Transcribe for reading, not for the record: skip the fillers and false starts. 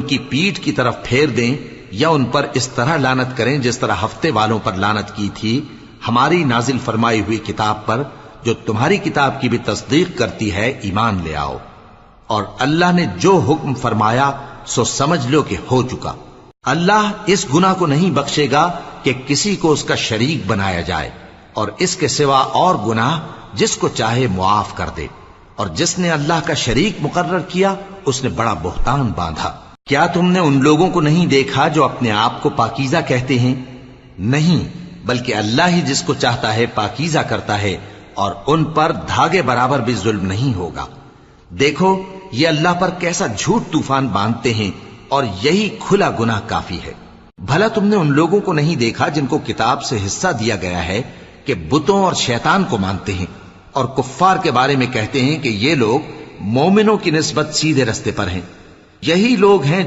کی پیٹھ کی طرف پھیر دیں یا ان پر اس طرح لعنت کریں جس طرح ہفتے والوں پر لعنت کی تھی ہماری نازل فرمائی ہوئی کتاب پر، جو تمہاری کتاب کی بھی تصدیق کرتی ہے، ایمان لے آؤ۔ اور اللہ نے جو حکم فرمایا سو سمجھ لو کہ ہو چکا۔ اللہ اس گناہ کو نہیں بخشے گا کہ کسی کو اس کا شریک بنایا جائے، اور اس کے سوا اور گناہ جس کو چاہے معاف کر دے، اور جس نے اللہ کا شریک مقرر کیا اس نے بڑا بہتان باندھا۔ کیا تم نے ان لوگوں کو نہیں دیکھا جو اپنے آپ کو پاکیزہ کہتے ہیں؟ نہیں، بلکہ اللہ ہی جس کو چاہتا ہے پاکیزہ کرتا ہے، اور ان پر دھاگے برابر بھی ظلم نہیں ہوگا۔ دیکھو یہ اللہ پر کیسا جھوٹ طوفان باندھتے ہیں، اور یہی کھلا گناہ کافی ہے۔ بھلا تم نے ان لوگوں کو نہیں دیکھا جن کو کتاب سے حصہ دیا گیا ہے کہ بتوں اور شیطان کو مانتے ہیں، اور کفار کے بارے میں کہتے ہیں کہ یہ لوگ مومنوں کی نسبت سیدھے رستے پر ہیں؟ یہی لوگ ہیں